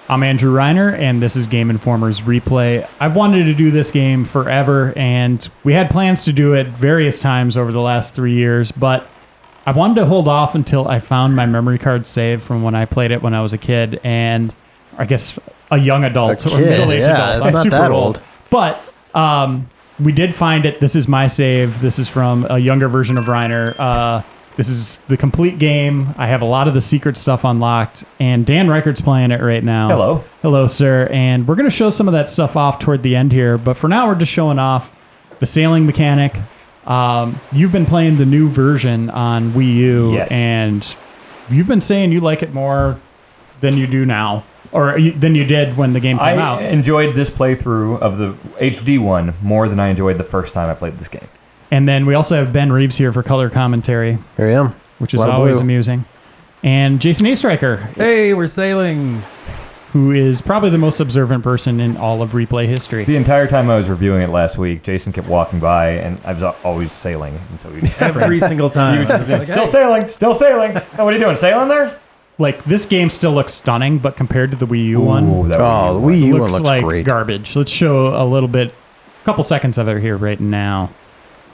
I'm Andrew Reiner, and this is Game Informer's Replay. I've wanted to do this game forever, and we had plans to do it various times over the last 3 years, but I wanted to hold off until I found my memory card save from when I played it when I was a kid, and I guess a young adult or middle-aged adult. It's not that old. But we did find it. This is my save. This is from a younger version of Reiner. This is the complete game. I have a lot of the secret stuff unlocked, and Dan Rickert's playing it right now. Hello. Hello, sir. And we're going to show some of that stuff off toward the end here, but for now we're just showing off the sailing mechanic. You've been playing the new version on Wii U, yes. And you've been saying you like it more than you do now, or than you did when the game came out. I enjoyed this playthrough of the HD one more than I enjoyed the first time I played this game. And then we also have Ben Reeves here for color commentary. Here I am. Which is always amusing. And Jason Oestreicher. Hey, we're sailing. Who is probably the most observant person in all of replay history. The entire time I was reviewing it last week, Jason kept walking by, and I was always sailing. And so every single time. Still sailing, still sailing. Oh, what are you doing, sailing there? Like, this game still looks stunning, but compared to the Wii U one, the Wii U one looks like great. Garbage. Let's show a couple seconds of it here right now.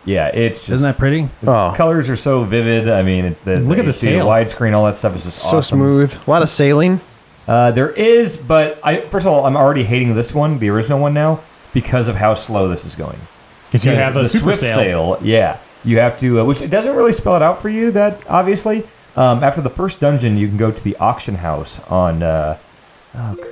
Yeah, it's just... Isn't that pretty? Colors are so vivid. I mean, it's Look at the sail. The widescreen, all that stuff is just so awesome. smooth. A lot of sailing. There is, but first of all, I'm already hating this one, the original one now, because of how slow this is going. Because you have a the super Swift sail. Yeah, you have to, which it doesn't really spell it out for you, that obviously. After the first dungeon, you can go to the auction house on... oh,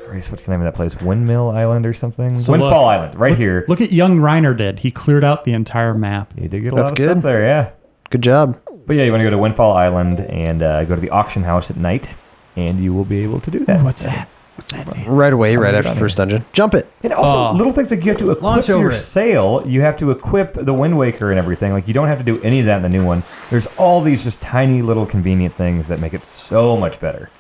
Christ, what's the name of that place? Windmill Island or something? So Windfall Island, right here. Look at young Reiner did. He cleared out the entire map. You did get a lot of stuff there, yeah. Good job. But yeah, you want to go to Windfall Island and go to the auction house at night, and you will be able to do that. What's that? What's that, Dan? Right away, right after the first dungeon. Jump it. And also, little things like you have to equip your sail. You have to equip the Wind Waker and everything. Like, you don't have to do any of that in the new one. There's all these just tiny little convenient things that make it so much better.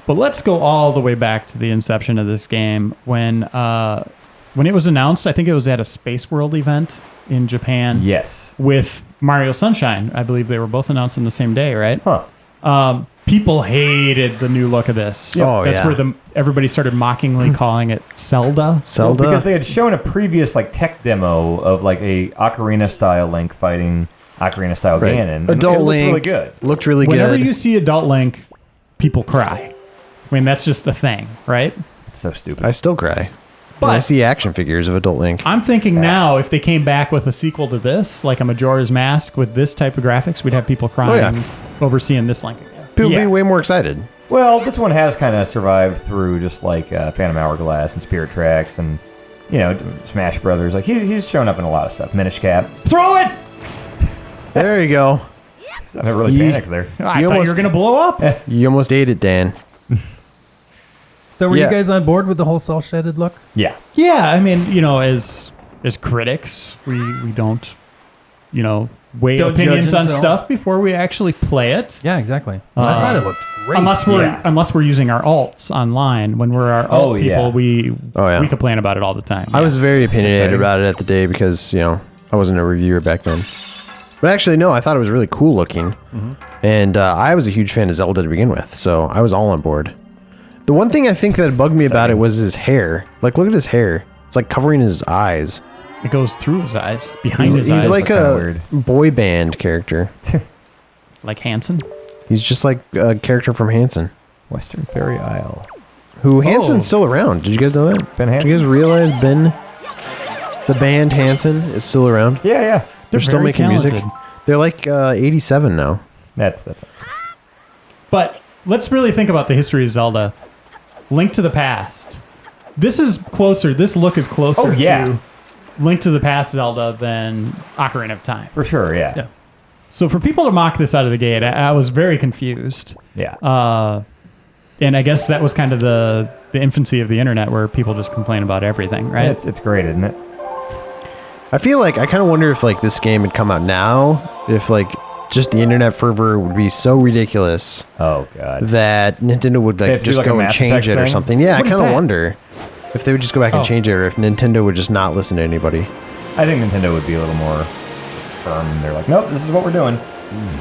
But let's go all the way back to the inception of this game. When it was announced, I think it was at a Space World event in Japan. Yes. With Mario Sunshine. I believe they were both announced on the same day, right? Huh. People hated the new look of this. Oh, That's where everybody started mockingly calling it Zelda. Well, because they had shown a previous tech demo of a Ocarina-style Link fighting Ocarina-style Ganon. Adult Link looked really good. Looked really Whenever good. you see Adult Link, people cry. I mean, that's just a thing, right? It's so stupid. I still cry. But when I see action figures of Adult Link. I'm thinking now, if they came back with a sequel to this, like a Majora's Mask with this type of graphics, we'd have people crying over seeing this Link again. People would be way more excited. Well, this one has kind of survived through just Phantom Hourglass and Spirit Tracks and, Smash Brothers. He's shown up in a lot of stuff. Minish Cap. Throw it! There you go. I really panicked there. I thought you were going to blow up. You almost ate it, Dan. So were you guys on board with the whole cel-shaded look? Yeah. Yeah, I mean, as critics, we don't, weigh opinions on stuff before we actually play it. Yeah, exactly. I thought it looked great. Unless we're using our alts online. When we're our alt people, we complain about it all the time. I was very opinionated about it at the day because, I wasn't a reviewer back then. But actually, no, I thought it was really cool looking. Mm-hmm. And I was a huge fan of Zelda to begin with, so I was all on board. The one thing I think that bugged me about it was his hair. Look at his hair. It's covering his eyes. It goes through his eyes, behind his eyes. He's like a boy band character. Like Hanson? He's just like a character from Hanson. Western Fairy Isle. Who Hanson's still around. Did you guys know that? Ben Hanson? Did you guys realize the band Hanson is still around? Yeah. They're still making music. They're 87 now. That's But let's really think about the history of Zelda. Link to the Past. This is closer. This look is closer to Link to the Past Zelda than Ocarina of Time. For sure, yeah. So for people to mock this out of the gate, I was very confused. Yeah. And I guess that was kind of the infancy of the internet where people just complain about everything, right? Yeah, it's great, isn't it? I feel I kind of wonder if this game had come out now, if just the internet fervor would be so ridiculous. Oh god. That Nintendo would just go and change it or something. Yeah, I kind of wonder if they would just go back and change it, or if Nintendo would just not listen to anybody. I think Nintendo would be a little more firm. They're like, nope, this is what we're doing.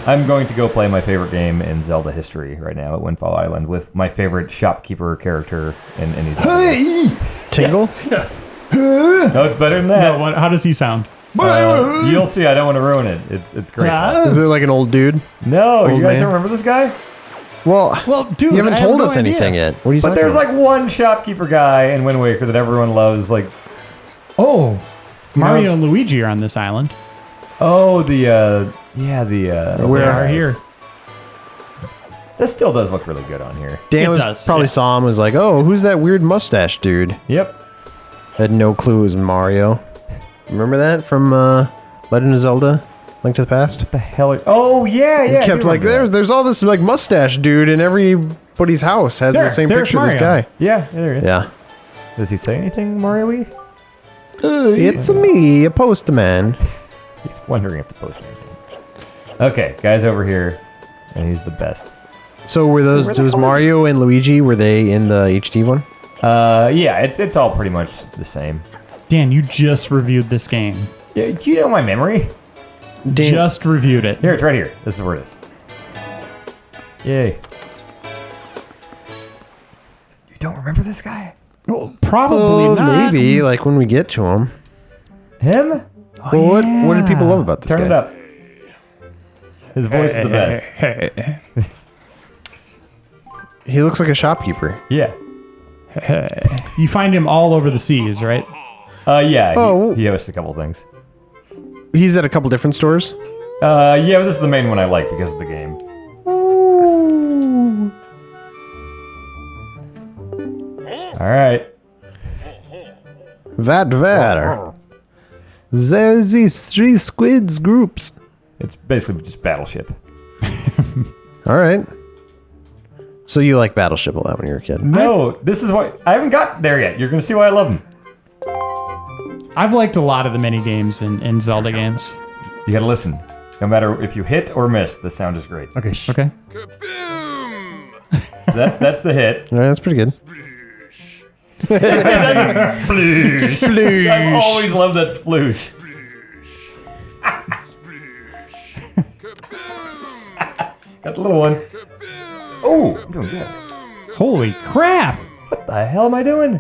I'm going to go play my favorite game in Zelda history right now at Windfall Island with my favorite shopkeeper character in any Zelda. Tingle? No, it's better than that. No, how does he sound? You'll see. I don't want to ruin it. It's great. Is it like an old dude? No, you Old guys man? don't remember this guy? Well, dude, You haven't I have told no us idea. anything yet. What are you But talking there's about? like one shopkeeper guy in Wind Waker that everyone loves. Like, Oh, Mario and Luigi are on this island. oh, the Where They are here. This still does look really good on here. Dan It does, probably yeah. saw him, was like, oh, who's that weird mustache dude? Yep. Had no clue it was Mario. Remember that from Legend of Zelda? Link to the Past? The hell? Oh yeah, He yeah. I kept do like, remember that. there's all this like mustache dude in everybody's house has the There, same there's picture of this Mario. guy. Yeah, there he is. Yeah. Does he say anything, Mario-y? It's me, a postman. He's wondering if the postman came. Okay, guy's over here, and he's the best. So were Where the was hell is Mario and Luigi, were they in the HD one? Yeah, it's all pretty much the same. Dan, you just reviewed this game. Yeah, do you know my memory? Dan- Just reviewed it. Here, it's right here. This is where it is. Yay. You don't remember this guy? Well, probably not. Maybe, like when we get to him. Him? Well, what did people love about this Turn guy? it up. His voice is the best. He looks like a shopkeeper. Yeah. You find him all over the seas, right? Yeah, Oh. he hosts a couple things. He's at a couple different stores. Yeah, but this is the main one I like because of the game. All right. Vad. There's these 3 squids groups. It's basically just Battleship. All right. So you like Battleship a lot when you were a kid? No, this is why I haven't got there yet. You're gonna see why I love them. I've liked a lot of the mini games in Zelda games. You gotta listen. No matter if you hit or miss, the sound is great. Okay. Okay. That's the hit. All right, that's pretty good. Sploosh. I've always loved that sploosh. Got the little one. Oh, I'm doing good. Holy crap! What the hell am I doing?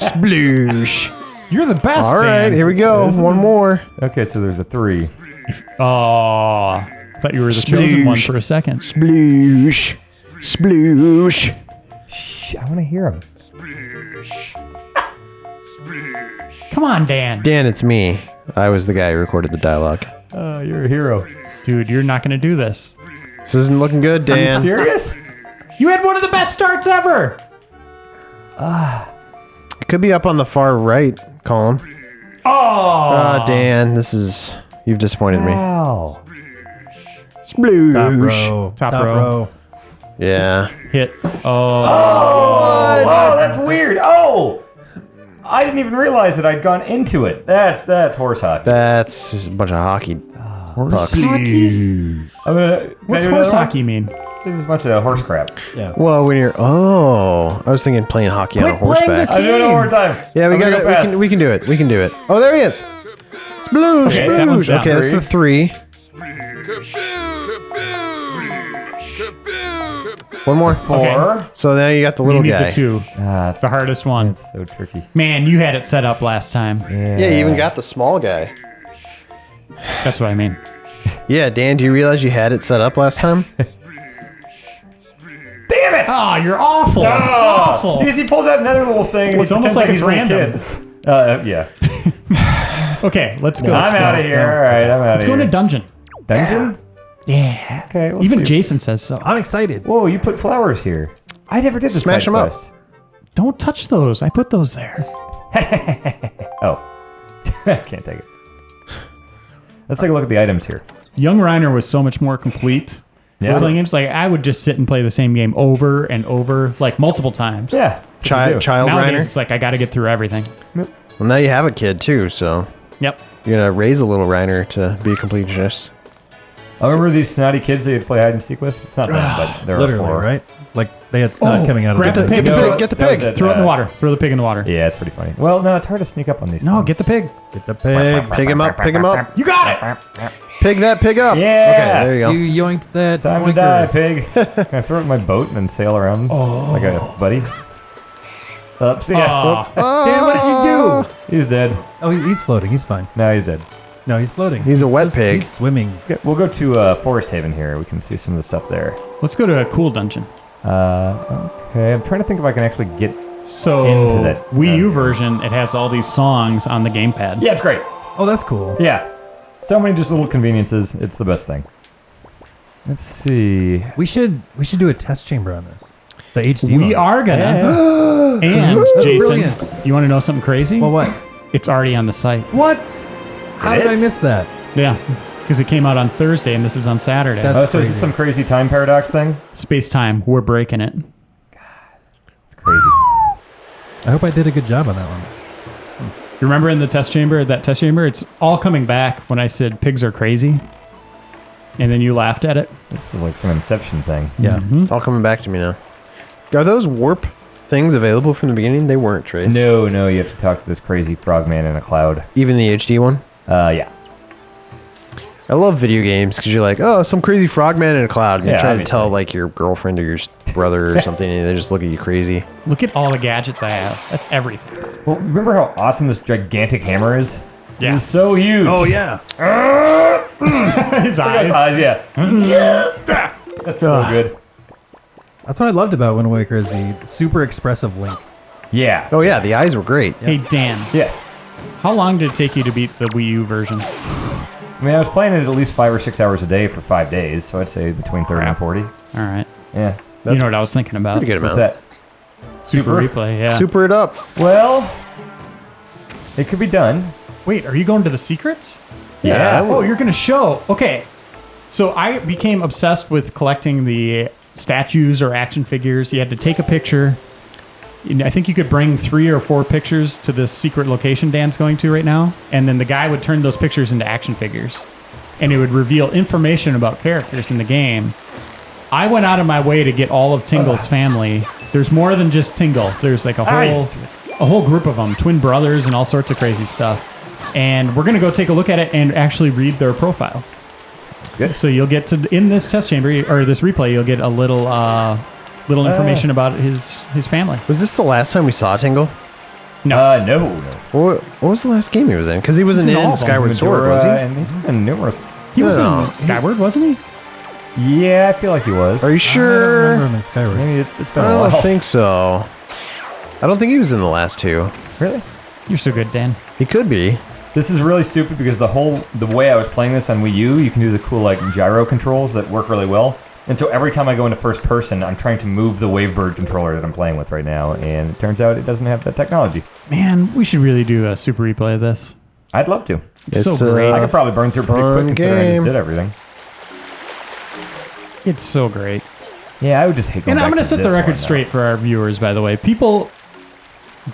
Sploosh. You're the best. All right, Dan. here we go. One more. Okay, so there's a 3. Oh, I thought you were the chosen one for a second. Sploosh. Sploosh. Shh, I want to hear him. Come on, Dan. Dan, it's me. I was the guy who recorded the dialogue. Oh, you're a hero. Dude, you're not going to do this. This isn't looking good, Are you Dan. serious? You had one of the best starts ever. It could be up on the far right column. Oh, Dan, you've disappointed me. Wow. Sploosh. Top Top row. row. Yeah. hit. Oh, that's weird. Oh, I didn't even realize that I'd gone into it. That's horse hockey. That's just a bunch of hockey. Pucks. I'm gonna, What's can I do horse another one? hockey mean? This is a bunch of horse crap. Yeah. Well, when you're I was thinking playing hockey on a Quit playing horseback. this I'm doing it one more time. Yeah, we I'm got gonna it. go fast. We can do it. We can do it. Oh, there he is. Sploosh, Okay, that one's sploosh. down. Okay, that's the 3. One more. 4. So now you got the little You need guy. the 2. Ah, The hardest one. it's so tricky. Man, you had it set up last time. Yeah, you even got the small guy. That's what I mean. Yeah, Dan, do you realize you had it set up last time? Damn it! Oh, you're awful. Awful. Because he pulls out another little thing. And It's he almost pretends like it's he's little random. Kids. Yeah. Okay, let's go. I'm out of here. All right, I'm out Let's of go here. in a dungeon. Dungeon? Yeah. Okay. We'll Even see. Jason says so. I'm excited. Whoa, you put flowers here. I never did the Smash side 'em up. quest. Don't touch those. I put those there. Oh. I can't take it. Let's take a look at the items here. Young Reiner was so much more complete. Yeah. Playing games, like I would just sit and play the same game over and over, like multiple times. Yeah. that's what you do. Child Nowadays, Reiner. it's like I got to get through everything. Well, now you have a kid too, so Yep. you're gonna raise a little Reiner to be a completionist. I remember these snotty kids that you'd play hide and seek with. It's not them, but there Literally, are 4. right? Like they had snot Oh, coming out of grab their the pig. Get the No, pig. Get the that was pig. it, Throw it in the water. Throw the pig in the water. Yeah, it's pretty funny. Well, no, it's hard to sneak up on these No, things. get the pig. Get the pig. Pick him up. Pick him up. You got it. Pig that pig up. Yeah. Okay, there you go. You yoinked that. Time to oinker. die, pig. Can I throw it in my boat and then sail around like a buddy? See ya. Aw. Dan, what did you do? He's dead. Oh, he's floating. He's fine. No, he's dead. No, he's floating. He's a wet pig. He's swimming. Okay, we'll go to Forest Haven here. We can see some of the stuff there. Let's go to a cool dungeon. Okay, I'm trying to think if I can actually get... So Into that. Wii U version, it has all these songs on the gamepad. Yeah, it's great. Oh, that's cool. Yeah. So many just little conveniences. It's the best thing. Let's see. We should do a test chamber on this. The HD We one. are gonna. Yeah. And That's Jason, brilliant. you want to know something crazy? Well, what? It's already on the site. What? How It did I is? miss that? Yeah, because it came out on Thursday and this is on Saturday. That's So is crazy. this some crazy time paradox thing? Space time. We're breaking it. It's crazy. I hope I did a good job on that one. You remember in the test chamber, that test chamber? It's all coming back when I said pigs are crazy. And then you laughed at it. This is like some Inception thing. Yeah. It's all coming back to me now. Are those warp things available from the beginning? They weren't, right? No, you have to talk to this crazy frogman in a cloud. Even the HD one? Yeah. I love video games because you're like, oh, some crazy frogman in a cloud. And Yeah, you try to obviously. tell like your girlfriend or your brother or something, and they just look at you crazy. Look at all the gadgets I have. That's everything. Well, remember how awesome this gigantic hammer is? Yeah. It's so huge. Oh yeah. His Look at his eyes. yeah. That's so good. That's what I loved about Wind Waker is the super expressive Link. Yeah. Oh yeah, the eyes were great. Hey, Dan, Yes. how long did it take you to beat the Wii U version? I mean, I was playing it at least 5 or 6 hours a day for 5 days, so I'd say between 30 and 40. All right. Yeah. You know what I was thinking about? Pretty good What's amount. that? Super replay, yeah. Super it up. Well, it could be done. Wait, are you going to the secrets? Yeah. Oh, you're going to show. Okay. So I became obsessed with collecting the statues or action figures. You had to take a picture. And I think you could bring 3 or 4 pictures to this secret location Dan's going to right now. And then the guy would turn those pictures into action figures. And it would reveal information about characters in the game. I went out of my way to get all of Tingle's family. There's more than just Tingle. There's like a whole group of them, twin brothers and all sorts of crazy stuff. And we're going to go take a look at it and actually read their profiles. Good. So you'll get to, in this test chamber, or this replay, you'll get a little information about his family. Was this the last time we saw Tingle? No. What was the last game he was in? Because he wasn't He's in all in of them. Skyward Sword, was he? And he's been numerous. He was No. in Skyward, wasn't he? Yeah, I feel like he was. Are you I don't sure? remember him in Skyward. Maybe it's been I a don't while. think so. I don't think he was in the last 2. Really? You're so good, Dan. He could be. This is really stupid because the way I was playing this on Wii U, you can do the cool like gyro controls that work really well. And so every time I go into first person, I'm trying to move the Wavebird controller that I'm playing with right now, and it turns out it doesn't have that technology. Man, we should really do a super replay of this. I'd love to. It's so great. I could probably burn through pretty fun quick considering I game. just did everything. It's so great. Yeah, I would just hate going And I'm back going to set the this record one, straight for our viewers, by the way. People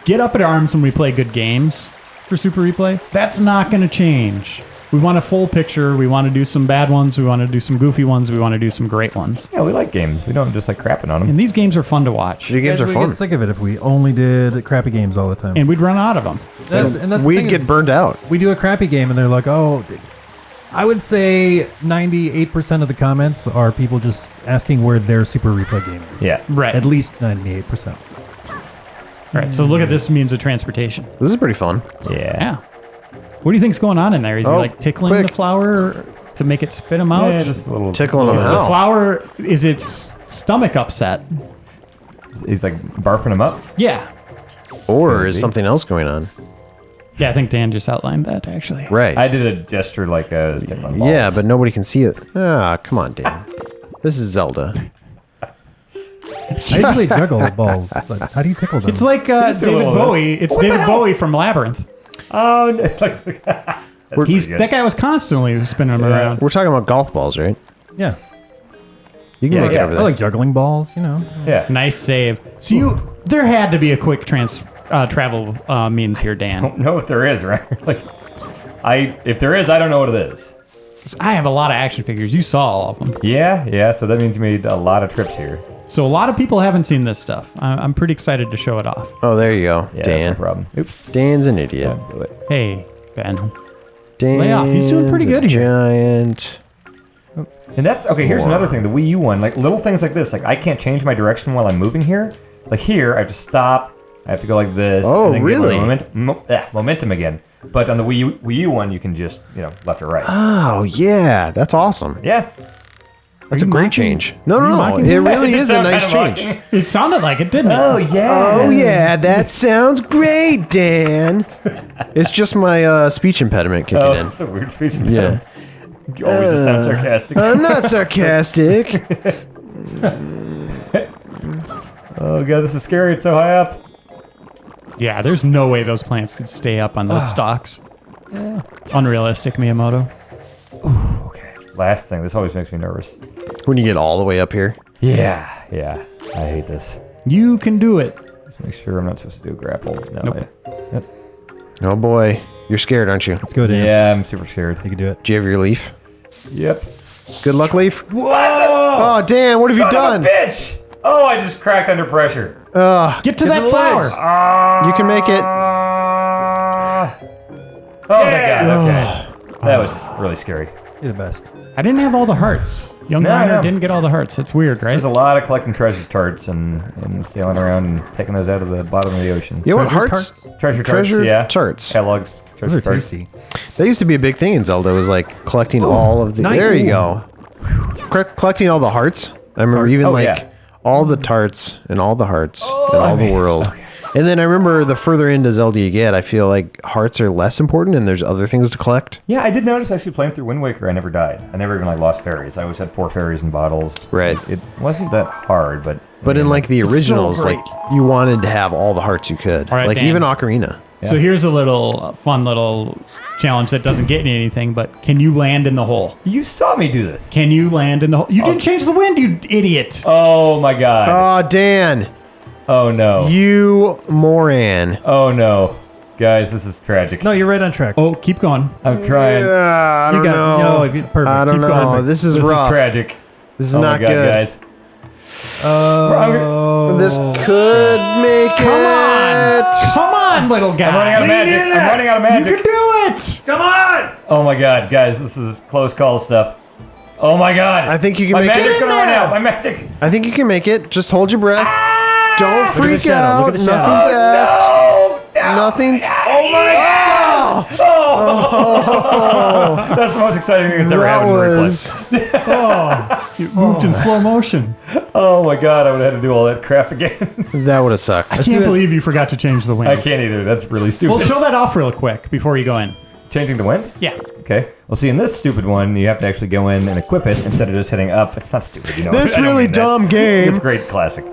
get up at arms when we play good games for Super Replay. That's not going to change. We want a full picture. We want to do some bad ones. We want to do some goofy ones. We want to do some great ones. though. Yeah, we like games. We don't just like crapping on them. And these games are fun to watch. Video games Guys, are we fun. get sick of it if we only did crappy games all the time. And we'd run out of them. That's the We'd thing get is, burned out. We do a crappy game and they're like, oh, I would say 98% of the comments are people just asking where their Super Replay game is. Yeah. Right. At least 98%. All right, so look at this means of transportation. This is pretty fun. Yeah. Yeah. What do you think's going on in there? Is he Oh, like tickling quick. the flower to make it spit him out? Yeah, just a little Tickling him Is the out. flower, is its stomach upset? He's like barfing them up. Yeah. Or is Maybe. something else going on? Yeah, I think Dan just outlined that, actually. Right. I did a gesture like I was tickling balls. Yeah, but nobody can see it. Ah, come on, Dan. This is Zelda. I usually juggle the balls. But how do you tickle them? It's like Just do a David little of this. Bowie. It's David Bowie from Labyrinth. Oh, no. That's pretty good. That guy was constantly spinning them around. We're talking about golf balls, right? yeah. You can Yeah, make yeah. it over I there. like juggling balls, you know. Yeah. Nice save. So there had to be a quick travel means here, Dan. Don't know if there is, right? Like, if there is, I don't know what it is. 'Cause I have a lot of action figures. You saw all of them. Yeah. So that means you made a lot of trips here. So a lot of people haven't seen this stuff. I'm pretty excited to show it off. Oh, there you go. Yeah, Dan. that's no problem. Oops. Dan's an idiot. Don't do it. Hey, Ben. Dan, Lay off. He's doing pretty good here. Giant. And that's okay. Here's another thing: the Wii U one, like little things like this. Like I can't change my direction while I'm moving here. Like here, I have to stop. I have to go like this. Oh, and then get my really? momentum again. But on the Wii U one, you can just left or right. Oh yeah, that's awesome. Yeah. That's a you great mocking- change. No, are no, you no. mocking It me? really is a Sound nice kind of change. mocking. It sounded like it, didn't it? Oh yeah. Oh yeah, that sounds great, Dan. It's just my speech impediment kicking in. That's a weird speech Yeah. impediment. You always just sound sarcastic. I'm not sarcastic. Oh god, this is scary. It's so high up. Yeah, there's no way those plants could stay up on those stalks. Unrealistic, Miyamoto. Okay. Last thing. This always makes me nervous. When you get all the way up here. Yeah. I hate this. You can do it. Let's make sure I'm not supposed to do a grapple. No. Nope. Yep. Oh boy, you're scared, aren't you? Let's go, Dan. Yeah, I'm super scared. You can do it. Do you have your leaf? Yep. Good luck, leaf. Whoa! Oh, Dan, what have you Son of done? a bitch! Oh, I just cracked under pressure. Get to that the flower. ledge. You can make it. Oh my god, okay. That was really scary. You're the best. I didn't have all the hearts. Young No, Reiner no. didn't get all the hearts. It's weird, right? There's a lot of collecting treasure tarts and sailing around and taking those out of the bottom of the ocean. You know what? Treasure Hearts? tarts? Treasure tarts, Treasure yeah. tarts. Kellogg's Those treasure are tarts. tasty. That used to be a big thing in Zelda. Was like collecting all of the. nice. There you go. Collecting all the hearts. I remember even Oh, like yeah. all the tarts and all the hearts and all the world. And then I remember the further into Zelda you get, I feel like hearts are less important and there's other things to collect. Yeah, I did notice actually playing through Wind Waker, I never died. I never even like lost fairies. I always had 4 fairies and bottles. Right. It wasn't that hard, but But in like the originals, great. like you wanted to have all the hearts you could. All right, like Dan. even Ocarina. So here's a little fun little challenge that doesn't get you anything, but can you land in the hole? you saw me do this. Can you land in the hole? You didn't change the wind, you idiot. Oh my god. Oh, Dan, Oh no. you moron. Oh no. Guys, this is tragic. No, you're right on track. Oh, keep going. I'm trying. I don't you got know. No, perfect. I don't Keep know. going. This is This rough. is tragic. This is Oh not my god, good. guys. Oh. This could make it. Come on. Come on, little guy. I'm running out of Lean magic. in I'm it. running out of You magic. can do it. Come on! Oh my god, guys, this is close call stuff. Oh my god. I think you can My make magic's it. gonna run out. My magic. I think you can make it. Just hold your breath. Don't Look at the freak shadow. out. Look at the Nothing's shadow. effed. No. Nothing's. Oh my god. Oh. That's the most exciting thing that's ever That happened in was. Oh, you moved in slow motion. Oh my god, I would have had to do all that crap again. That would have sucked. I can't believe you forgot to change the wind. I can't either. That's really stupid. Well, show that off real quick before you go in. Changing the wind? Yeah. Okay. Well, see, in this stupid one, you have to actually go in and equip it instead of just hitting up. It's not stupid, you know. This I don't really mean that. dumb game. It's a great classic.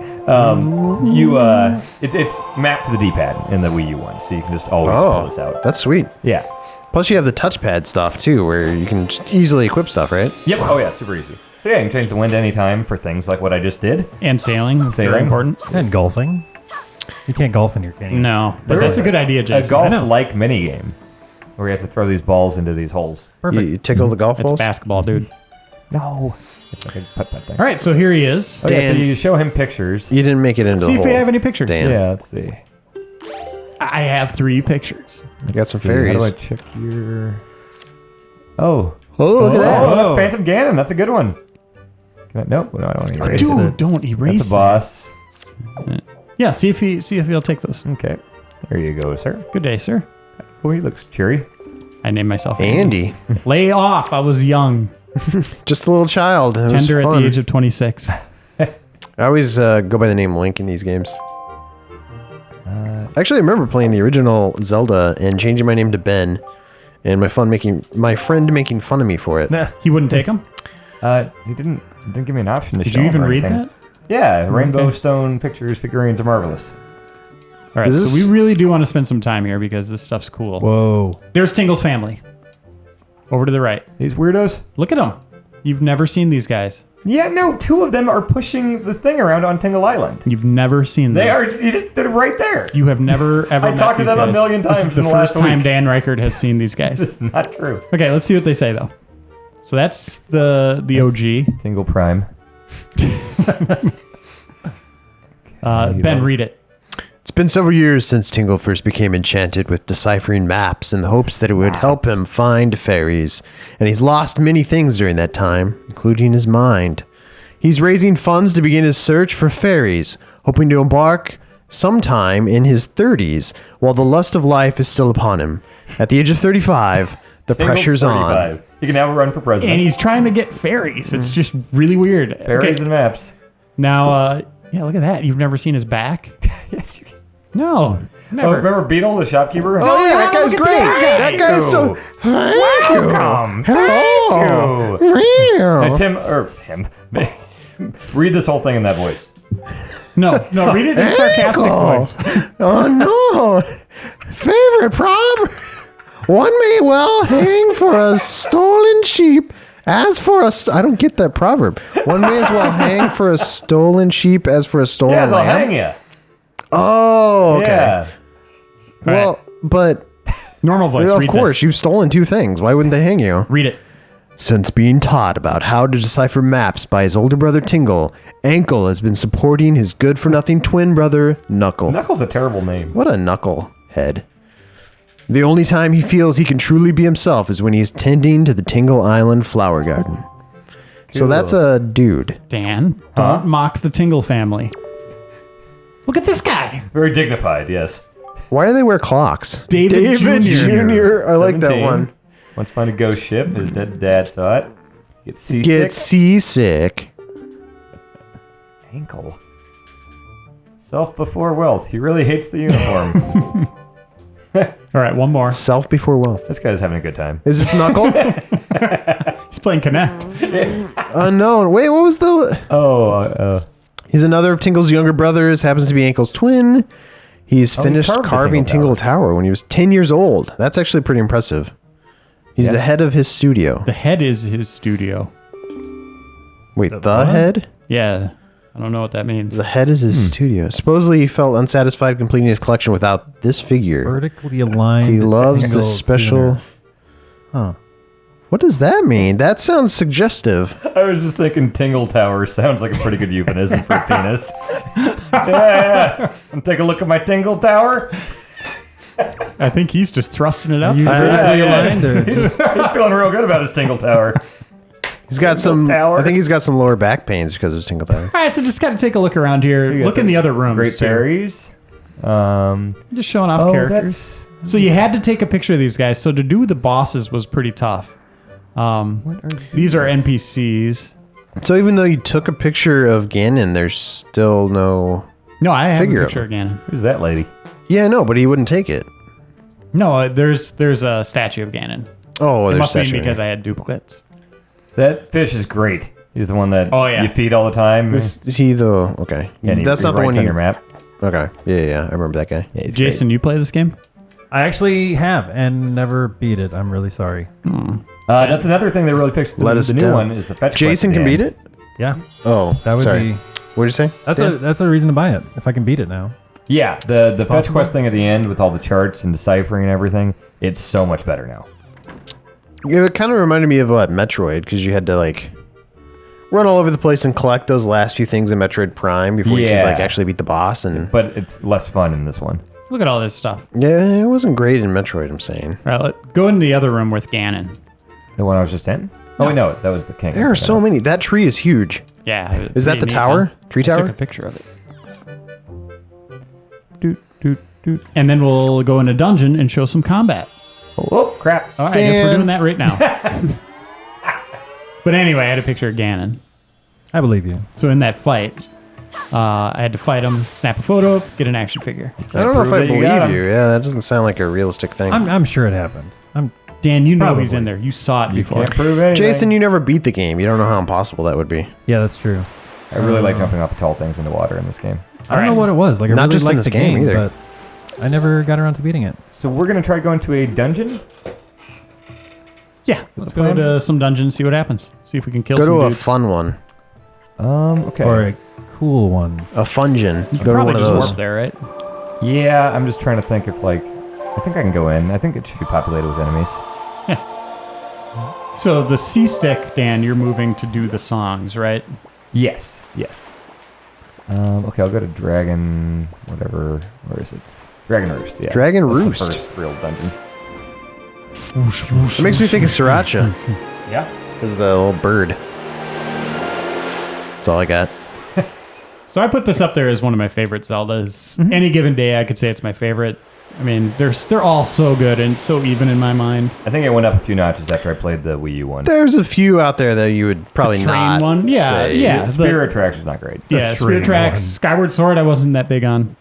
It's mapped to the D-pad in the Wii U one, so you can just always pull this Oh, out. that's sweet. Yeah. Plus, you have the touchpad stuff too, where you can just easily equip stuff, right? Yep. Oh yeah, super easy. So yeah, you can change the wind anytime for things like what I just did. And sailing. That's very Sailing. important. And golfing. You can't golf in your game. No, but There that's is a good idea, A Jason. golf-like minigame where you have to throw these balls into these holes. Perfect. You tickle the golf It's balls. basketball, dude. No. It's like a putt-putt thing. All right, so here he is. Oh, yeah, so Dan. you show him pictures. You didn't make it into See the if hole. we have any pictures. Dan. Yeah, let's see. I have 3 pictures. You got some See, How do I fairies. check your... Oh. Oh, look at that. Oh, that's Phantom Ganon. That's a good one. Nope. No, I don't want to erase Dude, it. don't erase That's a boss. that. Yeah, see if he'll take those. Okay. There you go, sir. Good day, sir. Oh, he looks cheery. I named myself Andy, Lay off. I was young, just a little child. It was tender at fun. the age of 26. I always go by the name Link in these games. Actually, I remember playing the original Zelda and changing my name to Ben, and my friend making fun of me for it. He wouldn't take them? He didn't give me an option to Did show you him even or read anything. that? Yeah, Rainbow Okay. Stone pictures, figurines are marvelous. All right, Is so this- we really do want to spend some time here because this stuff's cool. Whoa. There's Tingle's family. Over to the right. These weirdos? Look at them. You've never seen these guys. Yeah, no, 2 of them are pushing the thing around on Tingle Island. You've never seen them. They're right there. You have never ever. I met talked to these them a guys. million This times is the in the first last time week. Dan Ryckert has seen these guys. It's not true. Okay, let's see what they say though. So that's the OG. Tingle Prime. Ben, read it. It's been several years since Tingle first became enchanted with deciphering maps in the hopes that it would help him find fairies, and he's lost many things during that time, including his mind. He's raising funds to begin his search for fairies, hoping to embark sometime in his 30s, while the lust of life is still upon him. At the age of 35, the Tingle's pressure's 35. on. He can now run for president. And he's trying to get fairies. It's just really weird. Fairies and maps. Now, yeah, look at that. You've never seen his back? Yes, you can. No, Oh, never. remember Beetle, the shopkeeper? Oh, yeah, that guy's look at great. that That guy's so... Welcome. Hello. Hey, Tim, read this whole thing in that voice. No, read it in sarcastic voice. Oh, no. Favorite proverb. One may well hang for a stolen sheep. As for a... I don't get that proverb. One may as well hang for a stolen sheep as for a stolen Yeah, they'll lamb. hang you. Oh, okay. Yeah. Well, but... Normal voice. of read course, this. you've stolen two things. Why wouldn't they hang you? Read it. Since being taught about how to decipher maps by his older brother Tingle, Ankle has been supporting his good-for-nothing twin brother, Knuckle. Knuckle's a terrible name. What a knucklehead. The only time he feels he can truly be himself is when he's tending to the Tingle Island flower garden. So Cool. that's a dude. Dan, don't mock the Tingle family. Look at this guy. Very dignified, yes. Why do they wear clocks? David Jr. I like that 17. one. Once find a ghost ship, his dead dad saw it. Get seasick. Get seasick. Ankle. Self before wealth. He really hates the uniform. All right, one more. Self before wealth. This guy's having a good time. Is this Knuckle? He's playing Connect. Unknown. Wait, what was the... He's another of Tingle's younger brothers, happens to be Ankle's twin. He's finished carved the carving Tingle Tingle Tower when he was 10 years old. That's actually pretty impressive. He's the head of his studio. The head is his studio. Wait, the head? Yeah, I don't know what that means. The head is his studio. Supposedly he felt unsatisfied completing his collection without this figure. Vertically aligned. He loves Tingle the special... tuner. Huh. What does that mean? That sounds suggestive. I was just thinking Tingle Tower sounds like a pretty good euphemism for a penis. Yeah. Take a look at my Tingle Tower. I think he's just thrusting it up. You vertically aligned or He's just feeling real good about his Tingle Tower. He's got some... Tower. I think he's got some lower back pains because of his Tingle Tower. All right, so just got to take a look around here. You got Look in the other rooms. Great too. fairies. Just showing off characters. So you had to take a picture of these guys. So to do the bosses was pretty tough. These are NPCs. So even though you took a picture of Ganon, there's still no... No, I have Figure a of picture again. Who's that lady? Yeah, no, but he wouldn't take it. No, there's a statue of Ganon. Oh, It there's must be statue. because I had duplicates. That fish is great. He's the one that yeah. you feed all the time. Is he the... Okay. Yeah, and he That's not the writes one on you... your map. Okay. Yeah. I remember that guy. Yeah, he's Jason, you play this game? I actually have and never beat it. I'm really sorry. That's another thing they really fixed. Let us The new down. one is the fetch. Jason quest can at the beat end. it? Yeah, Oh, that would sorry. be. What did you say? That's a reason to buy it if I can beat it now. Yeah, the fetch possible. quest thing at the end with all the charts and deciphering and everything. It's so much better now. It kind of reminded me of Metroid, because you had to run all over the place and collect those last few things in Metroid Prime before you could Yeah. actually beat the boss. And But it's less fun in this one. Look at all this stuff. yeah, it wasn't great in Metroid. I'm saying All right, go into the other room with Ganon. The one I was just in? Oh, wait, no, that was the king. there are so many. That tree is huge. Yeah. Is that the tower? Tree I took tower? a picture of it. Doot, doot, doot. And then we'll go in a dungeon and show some combat. Oh, crap. All right, I guess we're Dan. doing that right now. But anyway, I had a picture of Ganon. I believe you. So in that fight, I had to fight him, snap a photo, get an action figure. I don't know if prove I that you got believe him. you. Yeah, that doesn't sound like a realistic thing. I'm sure it happened. Dan, you know Probably. he's in there. You saw it You before. can't prove anything. Jason, you never beat the game. You don't know how impossible that would be. Yeah, that's true. I really like jumping off of tall things in the water in this game. I don't know right. what it was. Like I Not really just in liked this the game game, either. but I never got around to beating it. So we're going to try going to a dungeon? Yeah, let's the go plan? to some dungeons, see what happens. See if we can kill Go some to a dudes. fun one. Okay. Or a cool one. A fungeon. You can Go to probably one of just those. warp there, right? Yeah, I'm just trying to think if, I think I can go in. I think it should be populated with enemies. So the C stick, Dan, you're moving to do the songs, right? Yes. Okay, I'll go to Dragon. Whatever. Where is it? Dragon Roost. Yeah. Dragon That's Roost. The first real dungeon. It makes me think of Sriracha. Yeah. Because of the little bird. That's all I got. So I put this up there as one of my favorite Zeldas. Any given day, I could say it's my favorite. I mean, they're all so good and so even in my mind. I think it went up a few notches after I played the Wii U one. There's a few out there that you would probably The train not one? Yeah, say. yeah. Spirit Tracks is not great. Yeah, The Spirit train Tracks, one. Skyward Sword, I wasn't that big on.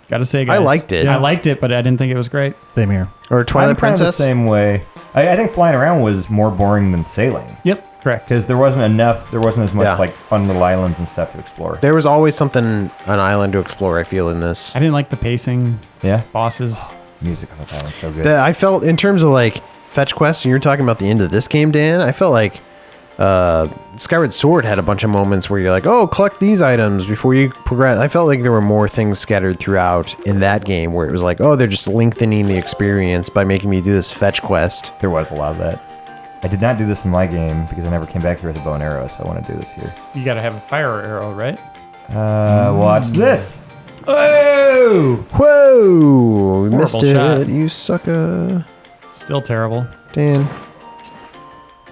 Gotta say, guys. I liked it. I liked it, but I didn't think it was great. Same here. Or Twilight I'm kind of the Princess. same way. I think flying around was more boring than sailing. Yep, correct. Because there wasn't as much Yeah. like fun little islands and stuff to explore. There was always something, an island to explore, I feel, in this. I didn't like the pacing, Yeah. bosses. Music on this island so good. I felt, in terms of like fetch quests, and you're talking about the end of this game, Dan, I felt like Skyward Sword had a bunch of moments where you're like, oh, collect these items before you progress. I felt like there were more things scattered throughout in that game where it was like, oh, they're just lengthening the experience by making me do this fetch quest. There was a lot of that. I did not do this in my game because I never came back here with a bow and arrow, so I want to do this here. You gotta have a fire arrow, right? Watch this. Oh! Whoa! We missed it, shot. you sucker. Still terrible. Dan.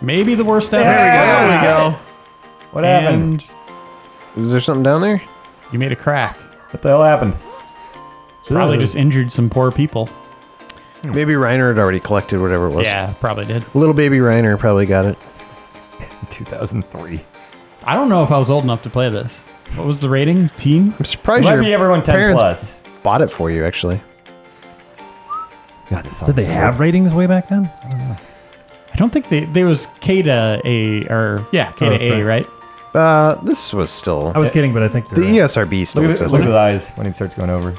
Maybe the worst ever. There we go. What happened? And Is there something down there? you made a crack. What the hell happened? Probably just injured some poor people. Maybe Reiner had already collected whatever it was. Yeah, probably did. Little baby Reiner probably got it. 2003. I don't know if I was old enough to play this. What was the rating? Teen? I'm surprised Might your be everyone 10 parents plus. bought it for you, actually. God, this song Did they so have good. ratings way back then? I don't think there was K to A, or yeah, K Oh, to that's A, right? This was still... I was kidding, but I think the you're right. ESRB still Look at existed. his eyes when he starts going over.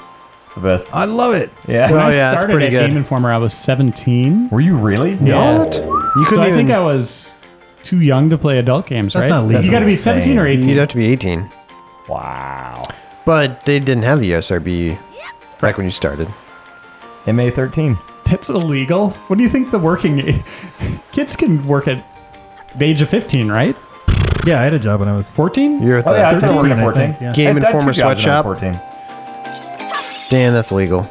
It's the best. I love it. Yeah. When Oh, I yeah, it's started pretty at good. Game Informer, I was 17. Were you really? Yeah. What? You So couldn't I even... think I was too young to play adult games, That's right? not legal. You got to be That's 17 or insane. 18. You'd have to be 18. Wow. But they didn't have the ESRB back when you started. MA 13. That's illegal. What do you think the working kids can work at the age of 15, right? Yeah, I had a job when I was 14? You're at Oh, yeah, I the started working at 13, I 14. think, yeah. Game I had Informer 2 jobs when I sweatshop. was 14. Dan, that's illegal.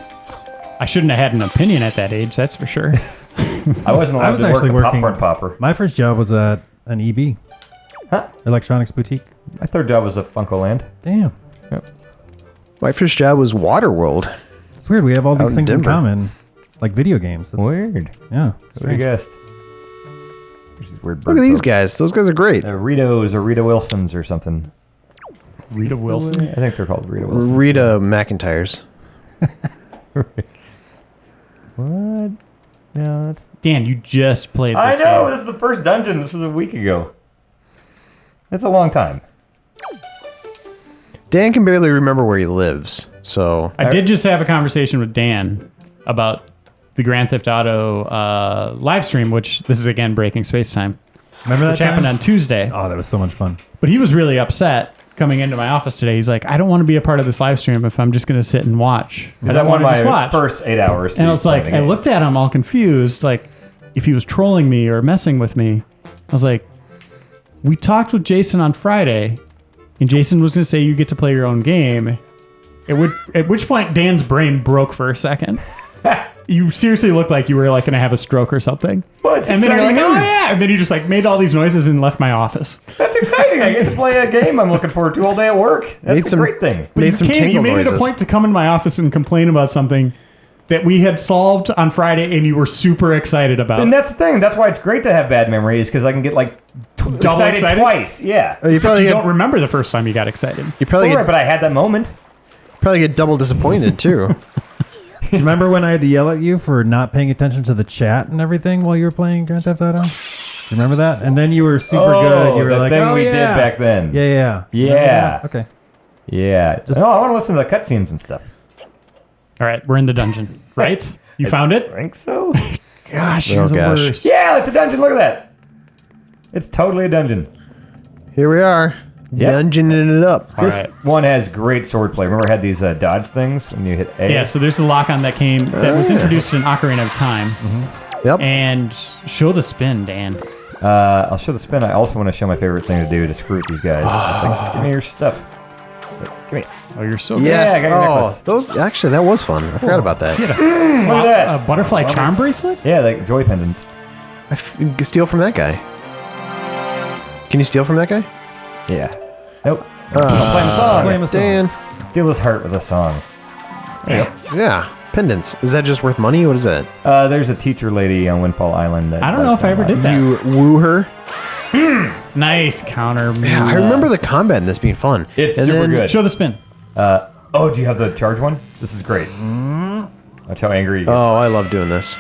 I shouldn't have had an opinion at that age, that's for sure. I wasn't allowed I was to work actually the working. popcorn popper. My first job was at an EB, Huh? electronics boutique. My third job was at Funko Land. Damn, My first job was Waterworld. it's weird. We have all Out these in things in Denver. common, like video games. That's, Weird. Yeah, What do you strange. guessed? There's these weird Look bird at these folks. guys. Those guys are great. Ritos or Rita Wilsons or something. Rita Wilson? I think they're called Rita Wilsons. Rita McIntyres. What? No, that's. Dan, you just played I this know. game. This is the first dungeon. This was a week ago. That's a long time. Dan can barely remember where he lives, so... I did just have a conversation with Dan about the Grand Theft Auto live stream, which this is again breaking space time, Remember that which happened time? on Tuesday. Oh, that was so much fun. But he was really upset coming into my office today. He's like, I don't want to be a part of this live stream if I'm just going to sit and watch. Because I I want won to just my watch. first 8 hours. to And I be was like, playing the I game. looked at him all confused, like if he was trolling me or messing with me. I was like, we talked with Jason on Friday, and Jason was going to say you get to play your own game. At which point Dan's brain broke for a second. You seriously looked like you were like going to have a stroke or something. Well, it's And then you're like, exciting oh news. yeah, and then you just like made all these noises and left my office. That's exciting. I get to play a game I'm looking forward to all day at work. That's Made a some- great thing. But Made you some can't- You tingle made it a noises. point to come in my office and complain about something that we had solved on Friday, and you were super excited about. And that's the thing. That's why it's great to have bad memories because I can get like Double excited? twice. Yeah. You Except probably you get, don't remember the first time you got excited. you probably Well, right, get, but I had that moment. probably get double disappointed, too. Do you remember when I had to yell at you for not paying attention to the chat and everything while you were playing Grand Theft Auto? Do you remember that? And then you were super good. You were the like, thing oh, we yeah. did back then. Yeah. Yeah. Remember that? Okay. Yeah. Just- No, I want to listen to the cutscenes and stuff. All right, we're in the dungeon, right? You found I it? think so. Gosh, Oh, you're the gosh. worst. Yeah, it's a dungeon. Look at that. It's totally a dungeon. Here we are. Yep. Dungeoning it up. All This right. one has great swordplay. Remember, I had these dodge things when you hit A? Yeah, so there's the lock-on that was introduced in Ocarina of Time. Yep. And show the spin, Dan. I'll show the spin. I also want to show my favorite thing to do to screw with these guys. It's just like, give me your stuff. Give me. Oh, you're so good. Yes. I got your necklace. Those actually that was fun. I forgot about that. Look at that. A butterfly charm bracelet? Yeah, like joy pendants. You can steal from that guy. Can you steal from that guy? Yeah. Nope. I'm playing a song. Blame a song. Dan. Steal his heart with a song. Yeah. Pendants. Is that just worth money? What is that? There's a teacher lady on Windfall Island that I don't know likes if I ever that a did lot. that. You woo her. Nice counter. Yeah, I remember the combat in this being fun. It's And super then- good. Show the spin. Oh, do you have the charge one? This is great. Watch how angry he gets. Oh, I love doing this.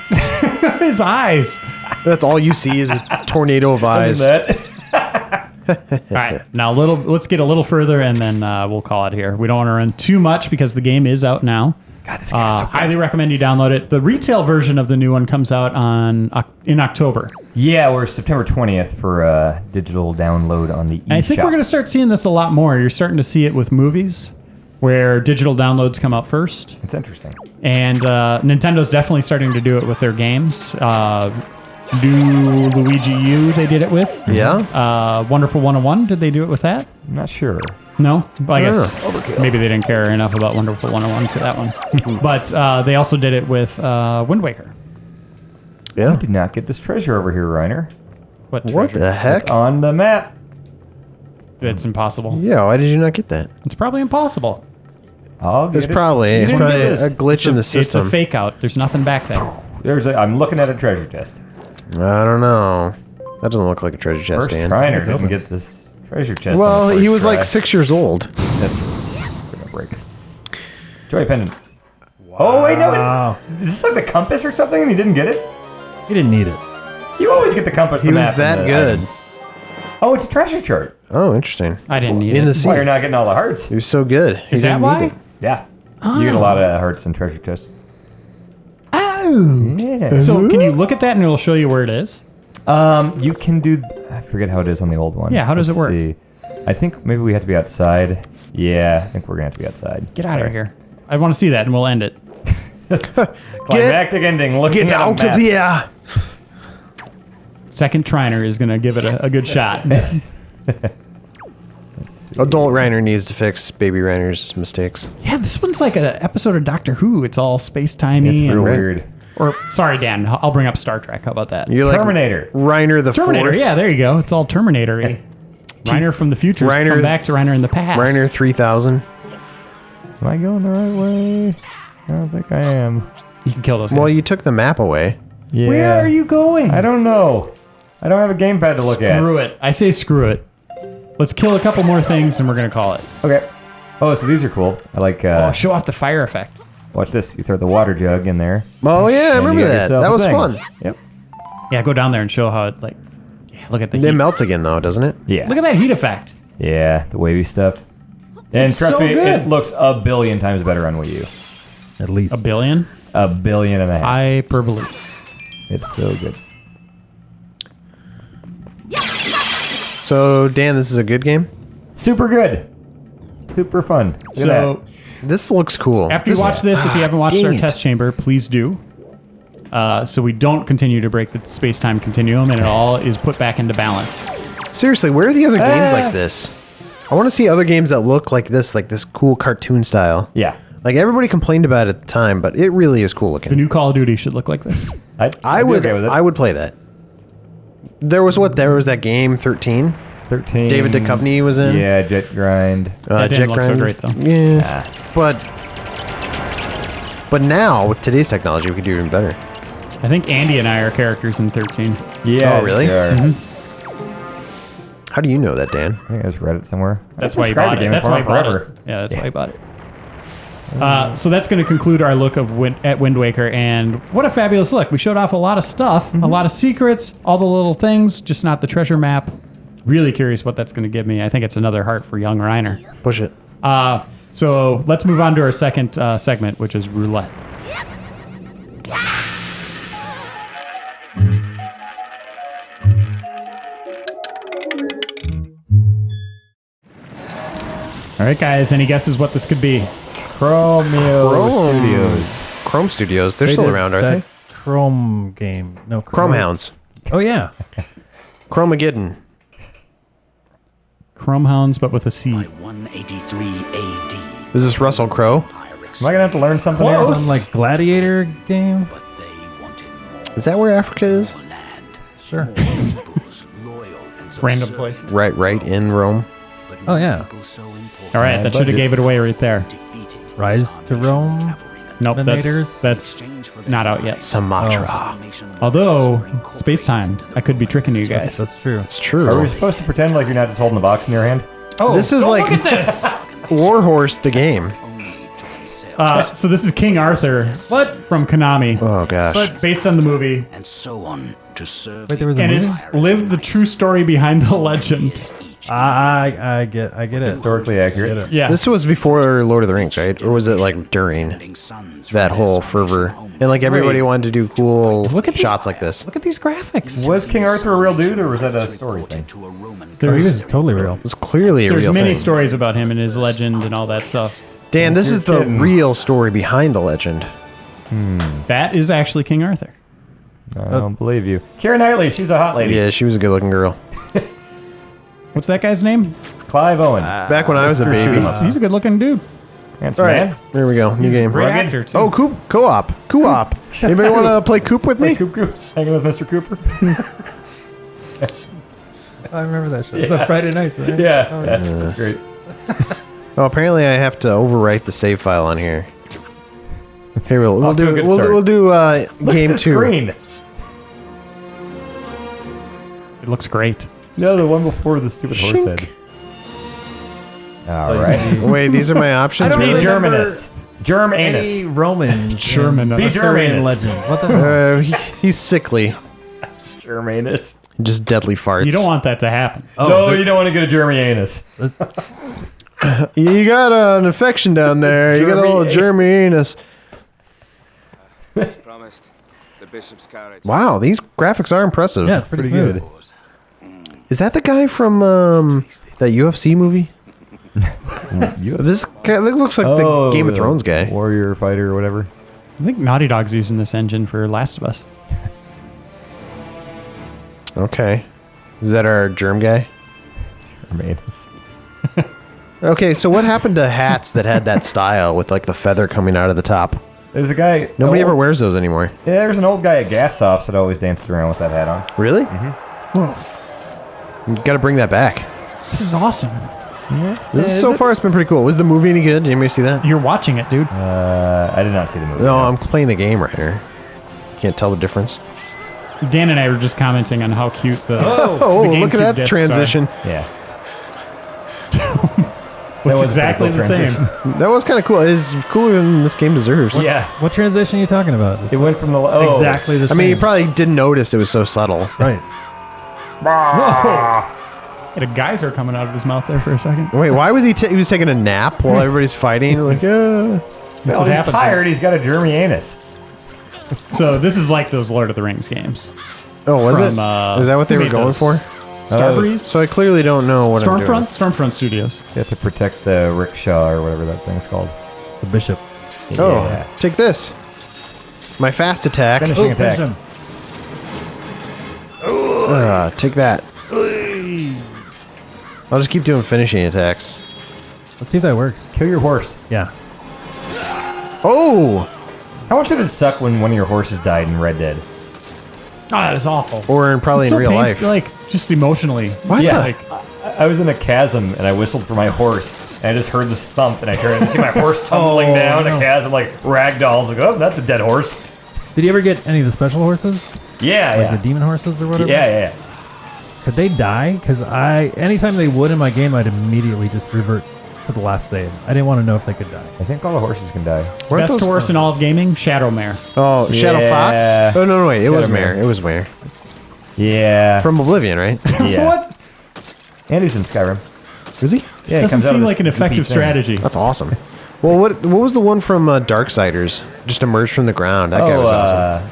His eyes. That's all you see is a tornado of eyes. That. All right, now let's get a little further, and then we'll call it here. We don't want to run too much because the game is out now. God, this game is so good. Highly recommend you download it. The retail version of the new one comes out in October. Yeah, we're September 20th for digital download on the eShop. I think we're going to start seeing this a lot more. You're starting to see it with movies, where digital downloads come out first, It's interesting. and Nintendo's definitely starting to do it with their games. New Luigi U, they did it with. Yeah? Wonderful 101, did they do it with that? I'm not sure. No, I guess Overkill. maybe they didn't care enough about Wonderful 101 for that one. But they also did it with Wind Waker. Yeah. Did not get this treasure over here, Reiner. What treasure? the heck? It's on the map. It's impossible. Yeah, why did you not get that? It's probably impossible. I'll get It's it. probably You it's didn't probably get this. a glitch in the system. It's a fake out. There's nothing back there. I'm looking at a treasure chest. I don't know. That doesn't look like a treasure chest, First Dan. Reiner didn't get this treasure chest. Well, on the he first was like try. 6 years old. That's true. Gonna break. Joy pendant. Oh wait, no! Wow. Is this like the compass or something? And he didn't get it. He didn't need it. You always get the compass. He the was map, that and the good. item. Oh, it's a treasure chart. Oh, interesting. I didn't need In it. the sea. Why you're not getting all the hearts? He was so good. He Is that didn't need why? it. Yeah. You get a lot of hearts and treasure chests. Oh. Yeah. So can you look at that and it'll show you where it is? You can do. I forget how it is on the old one. Yeah, how does it work? See. I think maybe we have to be outside. Yeah, I think we're gonna have to be outside. Get out of here. I want to see that and we'll end it. Climactic ending. Looking Get at a out map. of here. Second Triner is going to give it a good shot. Adult Reiner needs to fix baby Reiner's mistakes. Yeah, this one's like an episode of Doctor Who. It's all space-timey. It's real Right. weird. Or, sorry, Dan, I'll bring up Star Trek. How about that? You're like Terminator. Reiner the Terminator, Fourth. yeah, there you go. It's all Terminator-y. Reiner from the future Reiner- come back to Reiner in the past. Reiner 3000. Am I going the right way? I don't think I am. You can kill those guys. Well, you took the map away. Yeah. Where are you going? I don't know. I don't have a gamepad to look at. Screw it. I say screw it. Let's kill a couple more things and we're going to call it. Okay. Oh, so these are cool. I like. Oh, show off the fire effect. Watch this. You throw the water jug in there. Oh yeah, I and you remember get that. yourself That a was thing. fun. Yep. Yeah, go down there and show how it, like, yeah, look at the It heat. melts again though, doesn't it? Yeah. Look at that heat effect. Yeah, the wavy stuff. And It's trust so me, good. it looks a billion times better on Wii U. At least. A billion? A billion and a half. Hyperbole. It's so good. So Dan, this is a good game. Super good. Super fun. Look at So, This looks cool. after you watch this, if you haven't watched dang our it. test chamber, please do. So we don't continue to break the space-time continuum and it all is put back into balance. Seriously, where are the other games like this? I want to see other games that look like this cool cartoon style. Yeah. Like everybody complained about it at the time, but it really is cool The looking. new Call of Duty should look like this. I be would okay with it. I would play that. There was that game 13. 13. David Duchovny was in. Yeah, Jet Grind. That didn't Jet look so Grind. great, though. Yeah, but now with today's technology, we could do even better. I think Andy and I are characters in 13. Yeah. Oh, really? sure. How do you know that, Dan? I think I just read it somewhere. That's I why you subscribed bought to it. Game That's why you Informer bought forever. it. Yeah, that's why you bought it. So that's going to conclude our look of at Wind Waker, and what a fabulous look. We showed off a lot of stuff, a lot of secrets, all the little things, just not the treasure map. Really curious what that's going to give me. I think it's another heart for young Reiner. Push it. So let's move on to our second segment, which is roulette. All right, guys, any guesses what this could be? Chromeo Studios. Chrome Studios. They're They still did around, aren't that they? Chrome game. No, Chrome Hounds. Oh, yeah. Chromageddon. Chrome Hounds, but with a C. 183 AD. Is this Russell Crowe? Am I going to have to learn something here? Some like gladiator game. But they wanted more Is that where Africa is? land. Sure. Peoples loyal and Random subservient, place. Right in Rome. but Oh, yeah. people so important All right, that should have gave it away right there. defeated Rise to Rome. Nope, Animators? that's not out yet. Sumatra. Although, space time, I could be tricking you guys. That's true. It's true. Are we supposed to pretend like you're not just holding the box in your hand? Oh, This is like look at this. Warhorse the game. only to himself. So this is King Arthur What? from Konami, Oh gosh. but based on the movie, and so on to serve Wait, there was a and movie? it's lived the true story behind the legend. I get it. Historically accurate. Yeah, This was before Lord of the Rings, right? Or was it like during that whole fervor? And like everybody wanted to do cool Look at these- shots like this. look at these graphics. Was King Arthur a real dude, or was that a story thing? to a Roman Oh, he was totally real. It was clearly a There's real many thing. stories about him and his legend and all that stuff. Dan, this You're is the kidding. real story behind the legend. That is actually King Arthur. I don't believe you. Keira Knightley, she's a hot lady. Yeah, she was a good-looking girl. What's that guy's name? Clive Owen. Back when I was a baby. He's a good-looking dude. Handsome All right, man. there we go. New game. Great Rugged. actor too. Oh, co-op. Anybody want to play Coop with me? Coop Coop. Hanging with Mr. Cooper. I remember that show. It's a Friday nights, right? Yeah. That's great. Oh, apparently I have to overwrite the save file on here. Okay, we'll Off to a do good we'll, start. we'll do Look game at the 2. screen. It looks great. No, the one before the stupid horse Shink. head. All right. Wait, these are my options. I don't Be really really? remember Germanus. Germ Any anus. Romans? German. in Be Arthurian Germanus. legend. What the hell? He's sickly. Germ anus. Just deadly farts. You don't want that to happen. No, you don't want to get a Germy anus. You got an infection down there. You got a little Germy germ anus. Promised. The bishop's carriage. Wow, these graphics are impressive. Yeah, it's pretty smooth. Is that the guy from that UFC movie? This guy looks like the Game of Thrones guy. Warrior fighter or whatever. I think Naughty Dog's using this engine for Last of Us. Okay. Is that our germ guy? Germ anus. Okay, so what happened to hats that had that style with like the feather coming out of the top? There's a guy. Nobody ever wears those anymore. Yeah, there's an old guy at Gastoffs that always danced around with that hat on. Really? Mm-hmm. You got to bring that back. This is awesome. This is so far it's been pretty cool. Was the movie any good? Did anybody see that? You're watching it, dude. I did not see the movie. No, I'm playing the game right here. Can't tell the difference. Dan and I were just commenting on how cute the Oh, the look GameCube at that discs transition. Yeah. Looks was a exactly the pretty cool same. That was kind of cool. It is cooler than this game deserves. Yeah. What transition are you talking about? This It went is from the exactly the I same. mean, you probably didn't notice it was so subtle. right. Whoa! Had a geyser coming out of his mouth there for a second. Wait, why was he was taking a nap while everybody's fighting? Like, Well, what he's happens tired. He's got a germy anus. So this is like those Lord of the Rings games. oh, was From, it? Is that what they who were made going those? for? Starbreeze? So I clearly don't know what I'm doing. Stormfront Studios. You have to protect the rickshaw or whatever that thing's called. The bishop. Oh, Yeah. take this. My fast attack. Finishing attack. finish him. Take that. I'll just keep doing finishing attacks. Let's see if that works. Kill your horse. Yeah. Oh! How much did it suck when one of your horses died in Red Dead? Oh, that was awful. Or probably It's in so real life. Like, just emotionally. What Yeah. the? Like, I was in a chasm and I whistled for my horse and I just heard this thump and I turned and see my horse tumbling down no. a chasm like ragdolls. Like, oh, that's a dead horse. Did you ever get any of the special horses? Yeah, Like yeah. the demon horses or whatever? Yeah. Could they die? Because anytime they would in my game, I'd immediately just revert to the last save. I didn't want to know if they could die. I think all the horses can die. Weren't best those horse in all of gaming, Shadowmare. Oh, Shadow Yeah. Fox? Oh, no, wait. It was Shadowmare. Mare. It was Mare. Yeah. From Oblivion, right? yeah. What? And he's in Skyrim. Is he? Yeah, This it doesn't comes out seem of like an this effective goopy thing. strategy. That's awesome. Well, what was the one from Darksiders? Just emerged from the ground. That guy was awesome.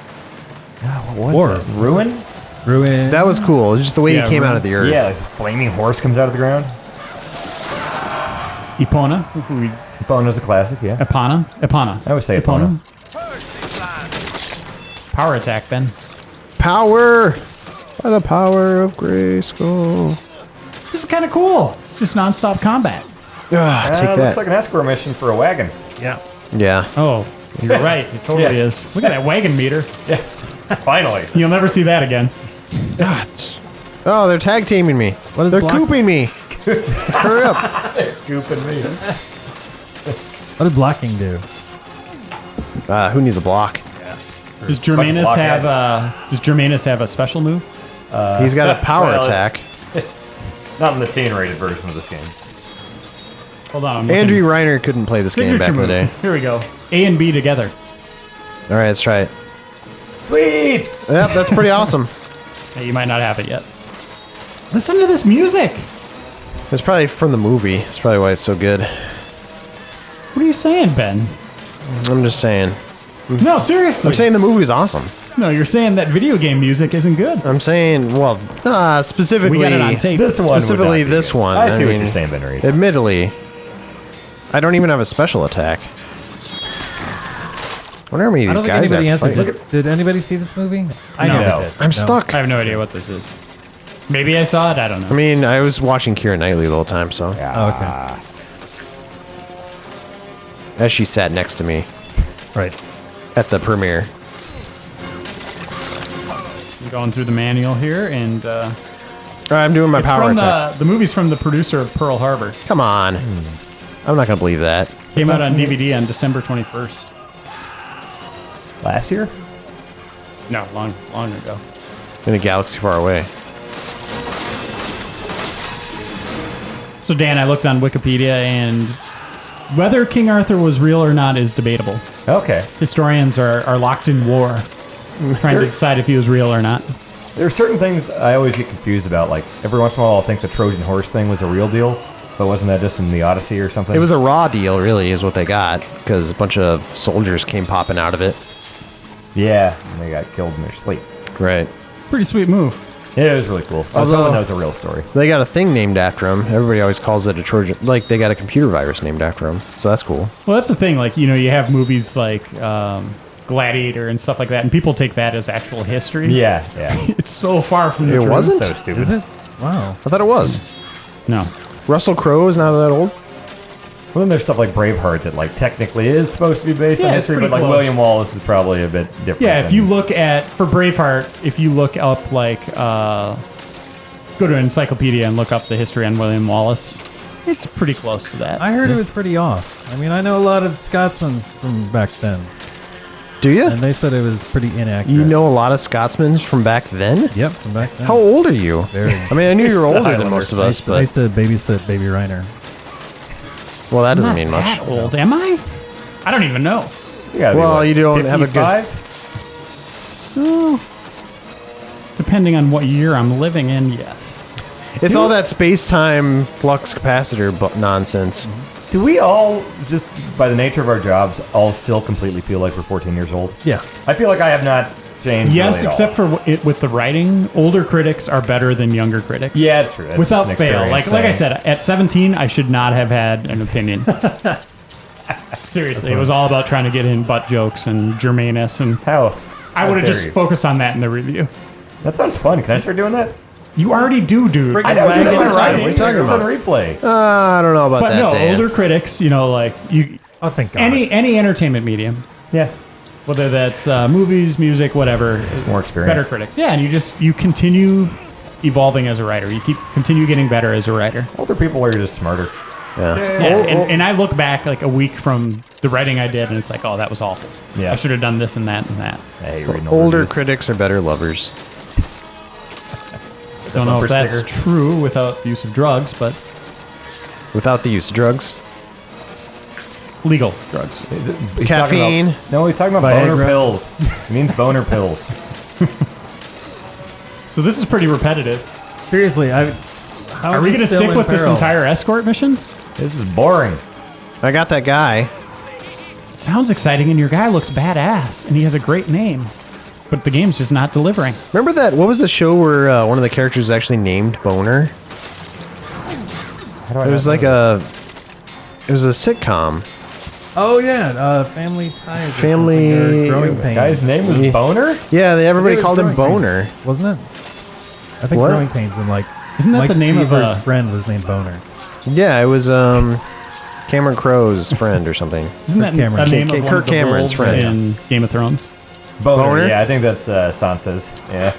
What War. was that? Ruin? Ruin. That was cool. Just the way Yeah, he came out Ruin. of the earth. Yeah, like this flaming horse comes out of the ground. Epona. Bono's a classic, yeah. Epona. I always say Epona. Power attack, Ben. Power! By the power of Grayskull. This is kind of cool. Just nonstop combat. Take Looks that. like an escort mission for a wagon. Yeah. Yeah. Oh, you're right. It totally Yeah. is. Look at that wagon meter. Yeah. Finally. You'll never see that again. Oh, they're tag teaming me. What is They're block- cooping me. Hurry up. Gooping me. What did blocking do? Who needs a block? Does Germanus blockheads. Does Germanus have a special move? He's got a power well, attack. Not in the teen-rated version of this game. Hold on. I'm looking. Andrew Reiner couldn't play this game back in the day. Here we go. A and B together. All right, let's try it. Sweet! Yep, that's pretty awesome. Hey, you might not have it yet. Listen to this music. It's probably from the movie. It's probably why it's so good. What are you saying, Ben? I'm just saying. No, seriously. I'm saying the movie's awesome. No, you're saying that video game music isn't good. I'm saying, well, specifically. We got it on tape. This one would Specifically not be this good. one. I see what mean, you're saying, Ben Reed. Admittedly, I don't even have a special attack. I wonder how many I of don't these think guys anybody have to answered. fight. Did anybody see this movie? I No. never No. did. I'm No. stuck. I have no idea what this is. Maybe I saw it. I don't know. I mean, I was watching Keira Knightley the whole time, so. Oh, okay. As she sat next to me Right. at the premiere. I'm going through the manual here, and All right, I'm doing my it's power from attack. the movie's from the producer of Pearl Harbor. Come on. I'm not going to believe that. Came out on DVD on December 21st. Last year? No, long ago. In a galaxy far away. So Dan, I looked on Wikipedia, and whether King Arthur was real or not is debatable. Okay. Historians are locked in war, trying to decide if he was real or not. There are certain things I always get confused about. Like, every once in a while I'll think the Trojan horse thing was a real deal, but wasn't that just in the Odyssey or something? It was a raw deal, really, is what they got, because a bunch of soldiers came popping out of it. Yeah, and they got killed in their sleep. Right. Pretty sweet move. Yeah, it was really cool. I was Although- hoping that was a real story. They got a thing named after him. Everybody always calls it a Trojan. Like, they got a computer virus named after him. So that's cool. Well, that's the thing. Like, you know, you have movies like Gladiator and stuff like that, and people take that as actual history. Yeah, yeah. It's so far from the It truth. wasn't? So stupid. Is it? Wow. I thought it was. No. Russell Crowe is not that old. Well, then there's stuff like Braveheart that, like, technically is supposed to be based Yeah, on it's history, pretty but, like, close. William Wallace is probably a bit different. Yeah, if than- you look at, for Braveheart, if you look up, like, go to an encyclopedia and look up the history on William Wallace, it's pretty close to that. I heard it was pretty off. I mean, I know a lot of Scotsmen from back then, Do you? and they said it was pretty inaccurate. You know a lot of Scotsmen from back then? Yep, from back then. How old are you? Very. I mean, I knew you were older than Highlander. most of I us, used, to, I used but to babysit baby Reiner. well, that I'm doesn't not mean much. that old, am I? I don't even know. You gotta be, Well, what, you don't have a good- 55? So, depending on what year I'm living in, yes. It's all that space-time flux capacitor nonsense. Do we all, just by the nature of our jobs, all still completely feel like we're 14 years old? Yeah. I feel like I have not changed. Yes, really at except all. for it with the writing, older critics are better than younger critics. Yeah, it's true. That's Without just an fail. experience Like I thing. said, at 17, I should not have had an opinion. Seriously, it was all about trying to get in butt jokes and Germanus, and How? I would have dare just you. focused on that in the review. That sounds fun. Can I start doing that? You already do, dude. I know. wagon That's and right. writing. What are you talking talking about? on replay. I don't know about But that, no, Dan. older critics, you know, like you, Oh, thank God. any entertainment medium, Yeah. whether that's movies, music, whatever, More experience. better critics. Yeah, and you continue evolving as a writer. You continue getting better as a writer. Older people are just smarter. Yeah. Yeah, and I look back like a week from the writing I did, and it's like, oh, that was awful. Yeah. I should have done this and that and that. I hate reading Older reviews. critics are better lovers. Don't know bumper if that's sticker. true without the use of drugs, but Without the use of drugs. legal drugs. He's Caffeine. talking about- no, he's talking about boner Viagra. pills. He means boner pills. So this is pretty repetitive. Seriously, how Are is we this going to still stick in with this peril? entire escort mission? This is boring. I got that guy. It sounds exciting, and your guy looks badass, and he has a great name. But the game's just not delivering. Remember that? What was the show where one of the characters was actually named Boner? It was like a. It was a sitcom. Oh yeah, Family Ties. or Family- something, or Growing Pains. Guy's name was Yeah. Boner? Yeah, everybody It was called him Growing Boner. Pains, wasn't it? I think What? Growing Pains and like Isn't that Mike the name of Seaver's a... friend was named Boner. Yeah, it was Cameron Crowe's friend or something. Isn't that Cameron. a name of one Kirk of the Cameron's wolves friend. in Game of Thrones? Boner. Yeah, I think that's Sansa's. Yeah.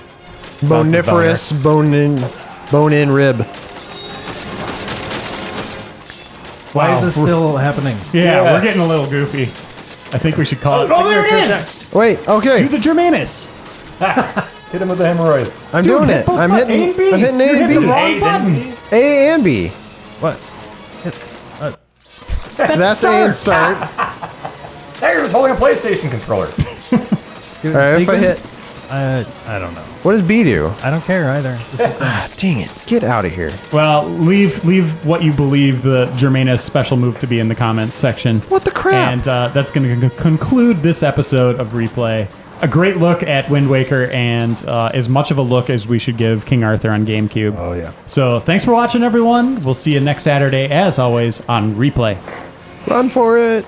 Boniferous bone-in rib. Why Wow. is this still happening? Yeah, Yeah. we're getting a little goofy. I think we should call it. Oh, there it signature is! text. Wait, okay. Do the Germanus. Hit him with the hemorrhoid. I'm Dude, doing hit it. both I'm buttons. hitting A and B. I'm hitting A You're and hitting the B. wrong buttons. A and B. What? That's A and start. Hey, was holding a PlayStation controller. All right, if I hit- I don't know. What does B do? I don't care either. Dang it. Get out of here. Well, leave what you believe the Germanus special move to be in the comments section. What the crap? And that's going to conclude this episode of Replay. A great look at Wind Waker and as much of a look as we should give King Arthur on GameCube. Oh, yeah. So thanks for watching, everyone. We'll see you next Saturday, as always, on Replay. Run for it.